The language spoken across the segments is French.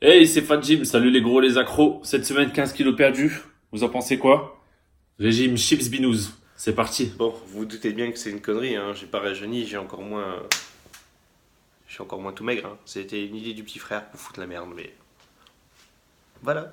Hey, c'est Fat Jim, salut les gros les accros. Cette semaine, 15 kilos perdus. Vous en pensez quoi? Régime chips binous. C'est parti. Bon, vous vous doutez bien que c'est une connerie, hein. J'ai pas rajeuni, je suis encore moins tout maigre, hein. C'était une idée du petit frère pour foutre la merde, mais voilà,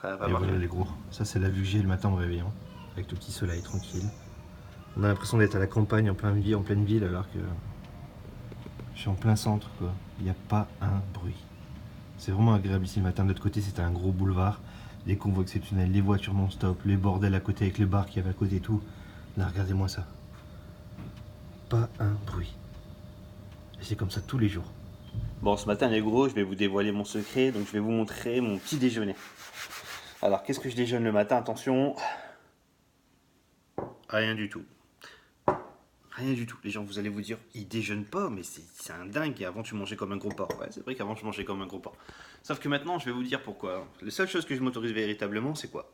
ça va Et marcher. voilà les gros, ça c'est la vue que j'ai le matin en me réveillant, avec le petit soleil tranquille. On a l'impression d'être à la campagne en pleine ville alors que je suis en plein centre quoi. Il n'y a pas un bruit. C'est vraiment agréable ici le matin. De l'autre côté c'était un gros boulevard, les convois exceptionnels, les voitures non-stop, les bordels à côté avec les bars qu'il y avait à côté et tout. Là regardez-moi ça. Pas un bruit. Et c'est comme ça tous les jours. Bon, ce matin les gros, je vais vous dévoiler mon secret, donc je vais vous montrer mon petit déjeuner. Alors, qu'est-ce que je déjeune le matin? Attention, rien du tout. Rien du tout. Les gens, vous allez vous dire, il déjeune pas, mais c'est un dingue. Et avant, tu mangeais comme un gros porc. Ouais, c'est vrai qu'avant, je mangeais comme un gros porc. Sauf que maintenant, je vais vous dire pourquoi. La seule chose que je m'autorise véritablement, c'est quoi?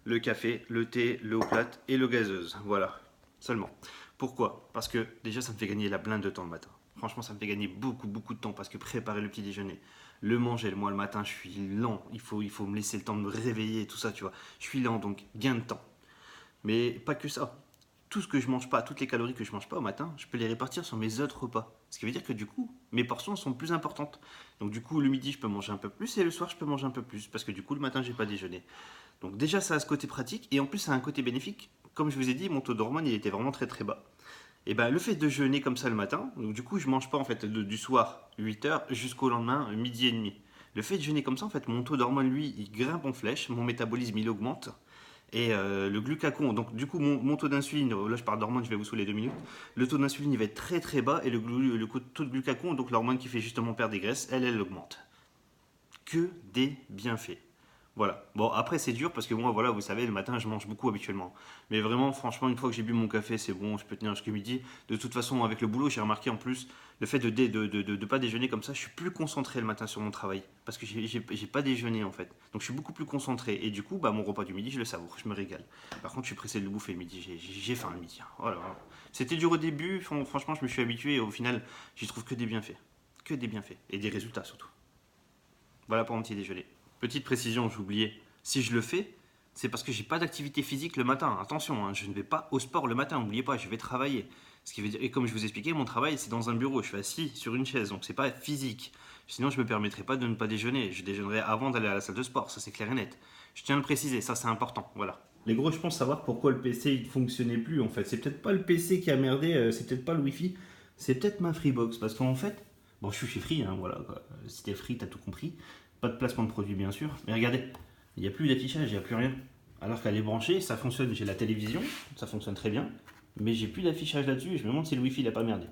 Le café, le thé, l'eau plate et l'eau gazeuse. Voilà. Seulement. Pourquoi? Parce que déjà, ça me fait gagner la blinde de temps le matin. Franchement, ça me fait gagner beaucoup, beaucoup de temps parce que préparer le petit déjeuner, le manger, moi le matin, je suis lent. Il faut me laisser le temps de me réveiller et tout ça, tu vois. Je suis lent, donc gain de temps. Mais pas que ça. Tout ce que je mange pas, toutes les calories que je mange pas au matin, je peux les répartir sur mes autres repas. Ce qui veut dire que du coup, mes portions sont plus importantes. Donc du coup, le midi, je peux manger un peu plus et le soir, je peux manger un peu plus parce que du coup, le matin, j'ai pas déjeuné. Donc déjà, ça a ce côté pratique et en plus, ça a un côté bénéfique. Comme je vous ai dit, mon taux d'hormones, il était vraiment très très bas. Et ben le fait de jeûner comme ça le matin, donc du coup, je mange pas en fait du soir 8 heures jusqu'au lendemain midi et demi. Le fait de jeûner comme ça, en fait, mon taux d'hormones, lui, il grimpe en flèche, mon métabolisme, il augmente. Et le glucagon, donc du coup mon taux d'insuline, là je parle d'hormones, je vais vous saouler 2 minutes, le taux d'insuline il va être très très bas et le taux de glucagon, donc l'hormone qui fait justement perdre des graisses, elle augmente. Que des bienfaits. Voilà. Bon, après, c'est dur parce que moi, voilà, vous savez, le matin, je mange beaucoup habituellement. Mais vraiment, franchement, une fois que j'ai bu mon café, c'est bon, je peux tenir jusqu'à midi. De toute façon, avec le boulot, j'ai remarqué en plus, le fait de pas déjeuner comme ça, je suis plus concentré le matin sur mon travail. Parce que j'ai pas déjeuné, en fait. Donc, je suis beaucoup plus concentré. Et du coup, bah, mon repas du midi, je le savoure, je me régale. Par contre, je suis pressé de le bouffer le midi. J'ai faim le midi, hein. Voilà. C'était dur au début, franchement, je me suis habitué. Et au final, j'y trouve que des bienfaits. Que des bienfaits. Et des résultats, surtout. Voilà pour mon petit déjeuner. Petite précision, j'ai oublié. Si je le fais, c'est parce que j'ai pas d'activité physique le matin. Attention, hein, je ne vais pas au sport le matin. N'oubliez pas, je vais travailler. Ce qui veut dire, et comme je vous expliquais, mon travail c'est dans un bureau. Je suis assis sur une chaise, donc c'est pas physique. Sinon, je me permettrais pas de ne pas déjeuner. Je déjeunerai avant d'aller à la salle de sport. Ça c'est clair et net. Je tiens à le préciser. Ça c'est important. Voilà. Les gros, je pense savoir pourquoi le PC il fonctionnait plus en fait. C'est peut-être pas le PC qui a merdé. C'est peut-être pas le Wi-Fi. C'est peut-être ma Freebox parce qu'en fait, bon, je suis chez Free, hein, voilà. Quoi. Si t'es Free, t'as tout compris. Pas de placement de produit bien sûr, mais regardez, il n'y a plus d'affichage, il n'y a plus rien. Alors qu'elle est branchée, ça fonctionne, j'ai la télévision, ça fonctionne très bien, mais j'ai plus d'affichage là-dessus et je me demande si le Wi-Fi il a pas merdé.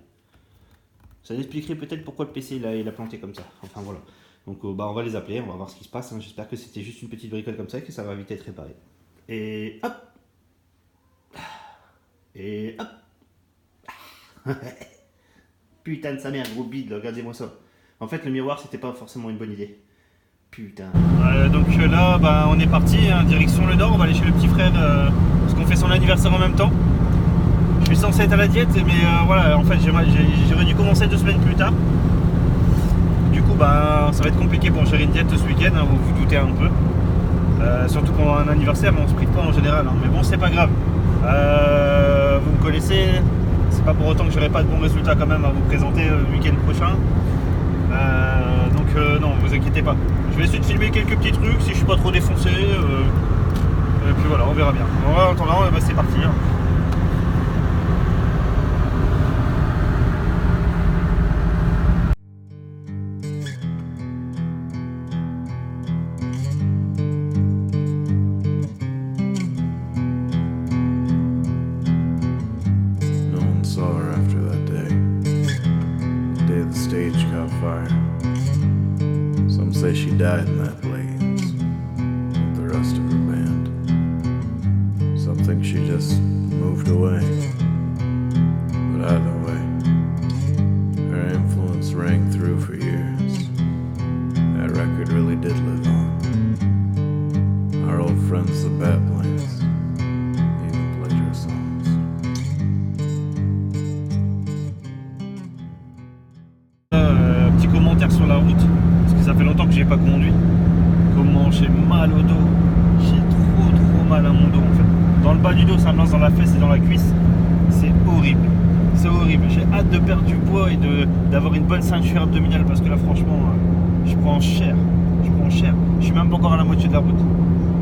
Ça expliquerait peut-être pourquoi le PC il a planté comme ça. Enfin voilà. Donc bah, on va les appeler, on va voir ce qui se passe. Hein. J'espère que c'était juste une petite bricole comme ça et que ça va vite être réparé. Et hop. Et hop. Putain de sa mère, gros bide, regardez-moi ça. En fait, le miroir, c'était pas forcément une bonne idée. Putain. Donc là, bah, on est parti, hein, direction le nord, on va aller chez le petit frère, parce qu'on fait son anniversaire en même temps. Je suis censé être à la diète, mais voilà, en fait j'aurais dû commencer 2 semaines plus tard. Du coup, bah, ça va être compliqué pour gérer une diète ce week-end, hein, vous vous doutez un peu. Surtout pendant un anniversaire, on se prive pas en général, hein, mais bon, c'est pas grave. Vous me connaissez, c'est pas pour autant que j'aurai pas de bons résultats quand même à vous présenter le week-end prochain. Non, vous inquiétez pas. Je vais essayer de filmer quelques petits trucs si je suis pas trop défoncé. Et puis voilà, on verra bien. En attendant, bah, c'est parti. Hein. No one saw her after that day. The day the stage caught fire. Some say she died in that blaze with the rest of her band. Some think she just moved away. But either way, her influence rang through for years. That record really did live on. Our old friends, the Bad Plains, even played her songs. Petit commentaire sur la route, parce que Ça fait longtemps que j'ai pas conduit. Comment j'ai mal au dos. J'ai trop mal à mon dos en fait. Dans le bas du dos, ça me lance dans la fesse et dans la cuisse. C'est horrible. C'est horrible. J'ai hâte de perdre du poids et d'avoir une bonne ceinture abdominale parce que là franchement, je prends cher. Je suis même pas encore à la moitié de la route.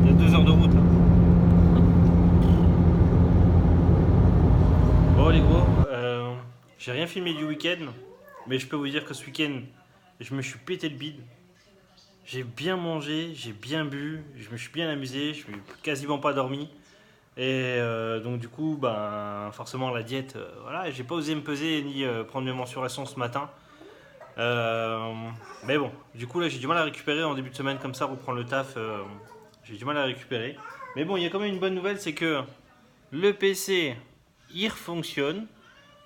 Il y a 2 heures de route là. Bon les gros, j'ai rien filmé du week-end, mais je peux vous dire que ce week-end, je me suis pété le bide. J'ai bien mangé, j'ai bien bu, je me suis bien amusé, je n'ai quasiment pas dormi. Et donc du coup, forcément la diète, voilà, j'ai pas osé me peser ni prendre mes mensurations ce matin. Mais bon, du coup là j'ai du mal à récupérer en début de semaine comme ça, reprendre le taf, j'ai du mal à récupérer. Mais bon, il y a quand même une bonne nouvelle, c'est que le PC, il refonctionne.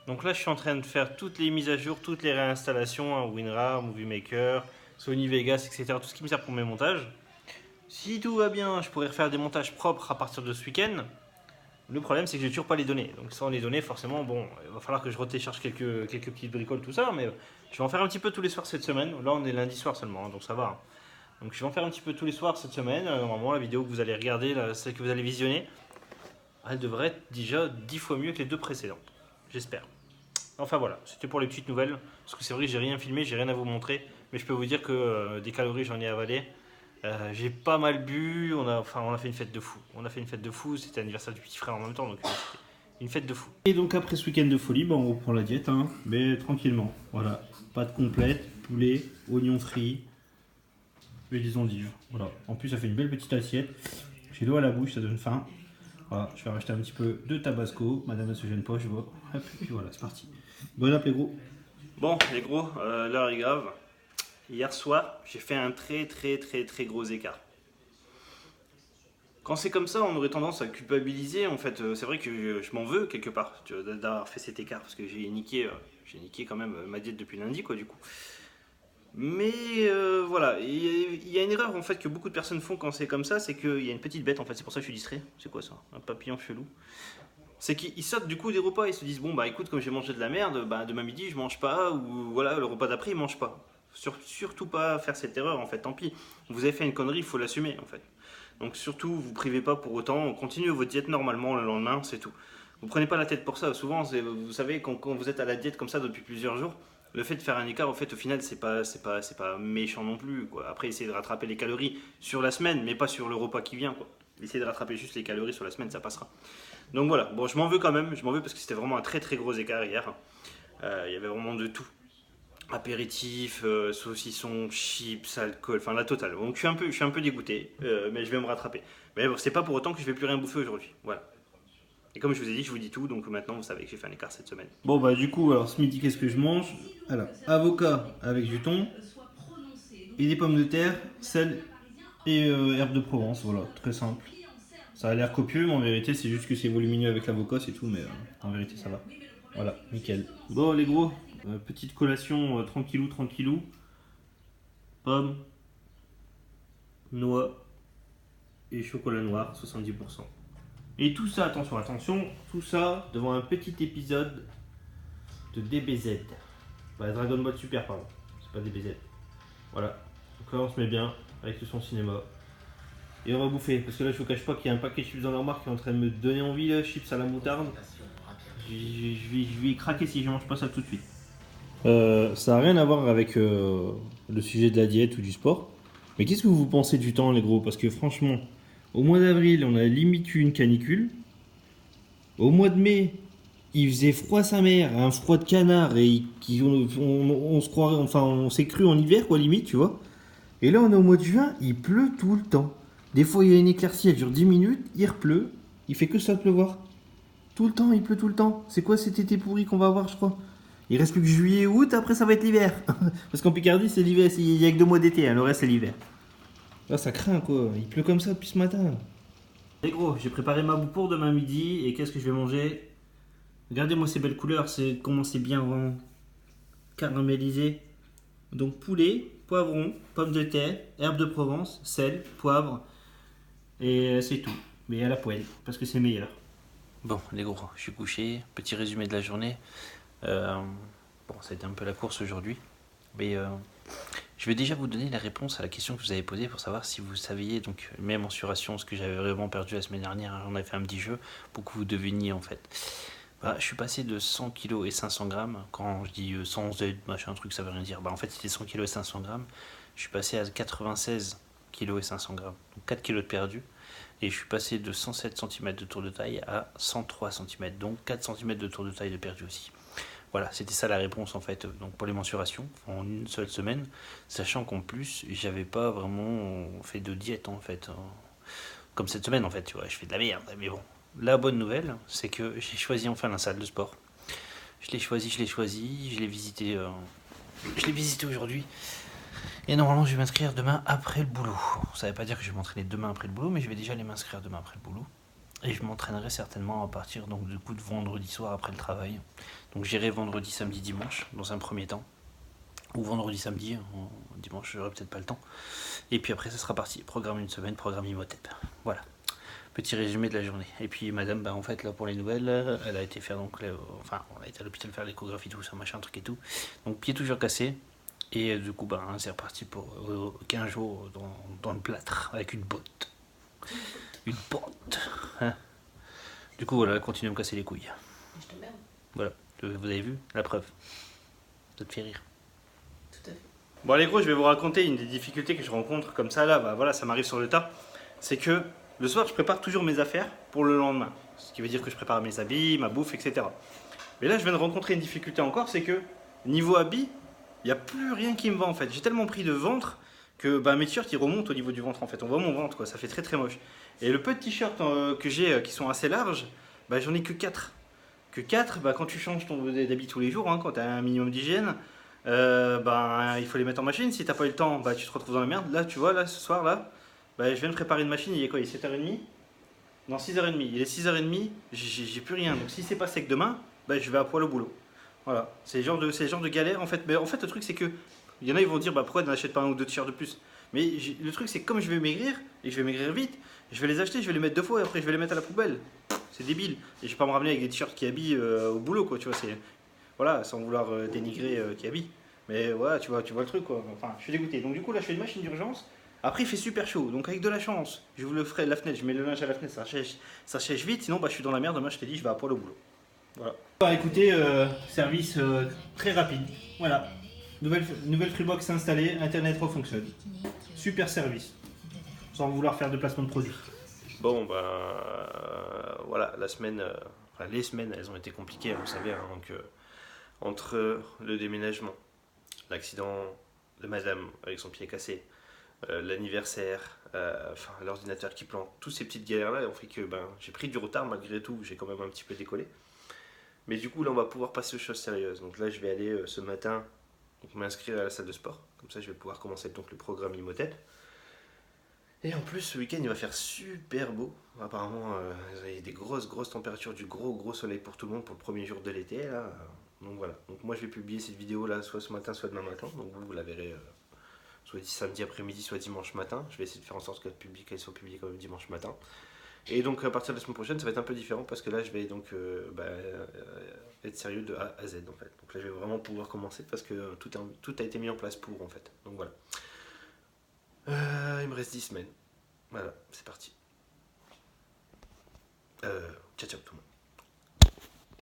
Donc là je suis en train de faire toutes les mises à jour, toutes les réinstallations, WinRAR, Movie Maker, Sony Vegas, etc. Tout ce qui me sert pour mes montages. Si tout va bien, je pourrais refaire des montages propres à partir de ce week-end. Le problème, c'est que j'ai toujours pas les données. Donc sans les données, forcément, bon, il va falloir que je retécharge quelques petites bricoles, tout ça. Mais je vais en faire un petit peu tous les soirs cette semaine. Là, on est lundi soir seulement, donc ça va. Donc je vais en faire un petit peu tous les soirs cette semaine. Normalement, la vidéo que vous allez regarder, celle que vous allez visionner, elle devrait être déjà 10 fois mieux que les 2 précédentes. J'espère. Enfin voilà, c'était pour les petites nouvelles. Parce que c'est vrai que j'ai rien filmé, j'ai rien à vous montrer. Mais je peux vous dire que des calories, j'en ai avalé. J'ai pas mal bu, on a fait une fête de fou. C'était l'anniversaire du petit frère en même temps, donc c'était une fête de fou. Et donc après ce week-end de folie, on reprend la diète, mais tranquillement. Voilà, pâte complète, poulet, oignons frits, et des endives. Voilà. En plus ça fait une belle petite assiette. J'ai l'eau à la bouche, ça donne faim. Voilà, je vais racheter un petit peu de tabasco. Madame ne se gêne pas, je vois. Hop, et puis voilà, c'est parti. Bon app les gros. Bon les gros, l'heure est grave. Hier soir, j'ai fait un très gros écart. Quand c'est comme ça, on aurait tendance à culpabiliser. En fait, c'est vrai que je m'en veux quelque part d'avoir fait cet écart parce que j'ai niqué quand même ma diète depuis lundi, quoi, du coup. Mais voilà, il y a une erreur en fait que beaucoup de personnes font quand c'est comme ça, c'est qu'il y a une petite bête en fait. C'est pour ça que je suis distrait. C'est quoi ça? Un papillon chelou. C'est qu'ils sautent du coup des repas. Ils se disent bon écoute, comme j'ai mangé de la merde, demain midi je mange pas, ou voilà, le repas d'après il mange pas. Surtout pas faire cette erreur en fait, tant pis. Vous avez fait une connerie, il faut l'assumer en fait. Donc surtout, vous privez pas pour autant, continuez votre diète normalement le lendemain, c'est tout. Vous prenez pas la tête pour ça. Souvent, vous savez, quand vous êtes à la diète comme ça depuis plusieurs jours, le fait de faire un écart, en fait, au final, c'est pas méchant non plus, quoi. Après, essayez de rattraper les calories sur la semaine, mais pas sur le repas qui vient, quoi. Essayez de rattraper juste les calories sur la semaine, ça passera. Donc voilà, bon, je m'en veux quand même, parce que c'était vraiment un très gros écart hier. Il y avait vraiment de tout. Apéritif, saucisson, chips, alcool, enfin la totale. Donc je suis un peu dégoûté, mais je vais me rattraper. Mais bon, c'est pas pour autant que je vais plus rien bouffer aujourd'hui. Voilà. Et comme je vous ai dit, je vous dis tout, donc maintenant vous savez que j'ai fait un écart cette semaine. Bon du coup, alors ce midi, qu'est-ce que je mange? Alors, avocat avec du thon, et des pommes de terre, sel et herbes de Provence, voilà, très simple. Ça a l'air copieux, mais en vérité, c'est juste que c'est volumineux avec l'avocat, c'est tout, mais en vérité, ça va. Voilà, nickel. Bon les gros, petite collation tranquillou. Pommes, noix et chocolat noir, 70%. Et tout ça, attention, tout ça devant un petit épisode de DBZ. Dragon Ball Super, pardon, c'est pas DBZ. Voilà, donc là on se met bien avec le son cinéma. Et on va bouffer, parce que là je vous cache pas qu'il y a un paquet de chips dans leur marque qui est en train de me donner envie, là, chips à la moutarde. Je vais craquer si je mange pas ça tout de suite. Ça n'a rien à voir avec le sujet de la diète ou du sport. Mais qu'est-ce que vous pensez du temps, les gros? Parce que franchement, au mois d'avril, on a limite eu une canicule. Au mois de mai, il faisait froid sa mère, un froid de canard, et on se croirait, enfin, on s'est cru en hiver, quoi, limite, tu vois. Et là, on est au mois de juin, il pleut tout le temps. Des fois, il y a une éclaircie, elle dure 10 minutes, il repleut, il fait que ça pleuvoir. Tout le temps, il pleut tout le temps. C'est quoi cet été pourri qu'on va avoir, je crois? Il reste plus que juillet et août, après ça va être l'hiver. Parce qu'en Picardie, c'est l'hiver, il n'y a que 2 mois d'été, le reste c'est l'hiver. Là, ça craint quoi, il pleut comme ça depuis ce matin. Et gros, j'ai préparé ma bouffe pour demain midi, et qu'est-ce que je vais manger? Regardez-moi ces belles couleurs, c'est comment c'est bien caramélisé. Donc poulet, poivron, pommes de terre, herbes de Provence, sel, poivre, et c'est tout. Mais à la poêle, parce que c'est meilleur. Bon, les gros, je suis couché. Petit résumé de la journée. Bon, ça a été un peu la course aujourd'hui. Mais je Je vais déjà vous donner la réponse à la question que vous avez posée pour savoir si vous saviez donc mes mensurations, ce que j'avais vraiment perdu la semaine dernière. On avait fait un petit jeu pour que vous deviniez en fait. Bah, je suis passé de 100 kg et 500 grammes. Quand je dis 100 Z, machin, un truc, ça veut rien dire. Bah, en fait, c'était 100 kg et 500 grammes. Je suis passé à 96 kg et 500 grammes. Donc 4 kg de perdu. Et je suis passé de 107 cm de tour de taille à 103 cm. Donc 4 cm de tour de taille de perdu aussi. Voilà, c'était ça la réponse en fait. Donc pour les mensurations, en une seule semaine. Sachant qu'en plus, j'avais pas vraiment fait de diète en fait. Comme cette semaine en fait, tu vois, je fais de la merde. Mais bon. La bonne nouvelle, c'est que j'ai choisi enfin la salle de sport. Je l'ai choisi, je l'ai visité aujourd'hui. Et normalement, je vais m'inscrire demain après le boulot. Ça ne veut pas dire que je vais m'entraîner demain après le boulot, mais je vais déjà aller m'inscrire demain après le boulot. Et je m'entraînerai certainement à partir donc du coup de vendredi soir après le travail. Donc j'irai vendredi, samedi, dimanche dans un premier temps. Ou vendredi, samedi, dimanche, j'aurai peut-être pas le temps. Et puis après, ça sera parti. Programme une semaine, programme Imhotep. Voilà. Petit résumé de la journée. Et puis madame, bah, en fait là pour les nouvelles, elle a été faire donc, enfin on a été à l'hôpital faire l'échographie, tout ça, machin, truc et tout. Donc pied toujours cassé. Et du coup bah, c'est reparti pour 15 jours dans le plâtre avec une botte. Une botte. Hein. Du coup voilà, elle continue à me casser les couilles. Je te merde. Voilà, vous avez vu la preuve. Ça te fait rire. Tout à fait. Bon allez gros, je vais vous raconter une des difficultés que je rencontre comme ça là, bah, voilà, ça m'arrive sur le tas. C'est que le soir, je prépare toujours mes affaires pour le lendemain. Ce qui veut dire que je prépare mes habits, ma bouffe, etc. Mais là, je viens de rencontrer une difficulté encore, c'est que niveau habits, il n'y a plus rien qui me va en fait. J'ai tellement pris de ventre que bah, mes t-shirts ils remontent au niveau du ventre en fait. On voit mon ventre quoi, ça fait très très moche. Et le peu de t-shirts que j'ai qui sont assez larges, bah, j'en ai que 4. Que 4, bah, quand tu changes ton d'habit tous les jours, hein, quand tu as un minimum d'hygiène, bah, il faut les mettre en machine. Si tu n'as pas eu le temps, bah, tu te retrouves dans la merde. Là, tu vois, là, ce soir, là, bah, je viens de préparer une machine, il est quoi? Il est 7h30? Non, 6h30. Il est 6h30, j'ai plus rien. Donc si c'est pas sec demain, bah, je vais à poil au boulot. Voilà, c'est le genre de galère en fait. Mais en fait, le truc c'est que, il y en a ils vont dire, bah pourquoi tu n'achètes pas un ou deux t-shirts de plus? Mais le truc c'est que comme je vais maigrir, et que je vais maigrir vite, je vais les acheter, je vais les mettre 2 fois et après je vais les mettre à la poubelle. C'est débile. Et je vais pas me ramener avec des t-shirts qui habillent au boulot quoi, tu vois, c'est... Voilà, sans vouloir dénigrer qui habille. Mais voilà, tu vois le truc quoi. Enfin, je suis dégoûté. Donc du coup là je fais une machine d'urgence. Après il fait super chaud, donc avec de la chance, je vous le ferai la fenêtre, je mets le linge à la fenêtre, ça sèche vite, sinon bah, je suis dans la merde, demain je t'ai dit je vais à poil au boulot. Voilà. Bah écoutez, service très rapide, voilà. Nouvelle Freebox installée, internet refonctionne. Super service, sans vouloir faire de placement de produit. Bon bah voilà, la semaine, enfin les semaines elles ont été compliquées, vous savez, hein, donc entre le déménagement, l'accident de madame avec son pied cassé, l'anniversaire, enfin, l'ordinateur qui plante, toutes ces petites galères là ont fait que ben, j'ai pris du retard malgré tout, j'ai quand même un petit peu décollé. Mais du coup là on va pouvoir passer aux choses sérieuses. Donc là je vais aller ce matin m'inscrire à la salle de sport, comme ça je vais pouvoir commencer donc le programme Imhotep. Et en plus ce week-end il va faire super beau, apparemment il y a des grosses températures, du gros soleil pour tout le monde pour le premier jour de l'été là. Donc voilà, donc moi je vais publier cette vidéo là soit ce matin soit demain matin, donc vous la verrez soit samedi après-midi, soit dimanche matin. Je vais essayer de faire en sorte qu'elle soit publiée quand même dimanche matin. Et donc à partir de la semaine prochaine, ça va être un peu différent parce que là, je vais donc être sérieux de A à Z en fait. Donc là, je vais vraiment pouvoir commencer parce que tout a été mis en place pour en fait. Donc voilà. Il me reste 10 semaines. Voilà, c'est parti. Ciao tout le monde.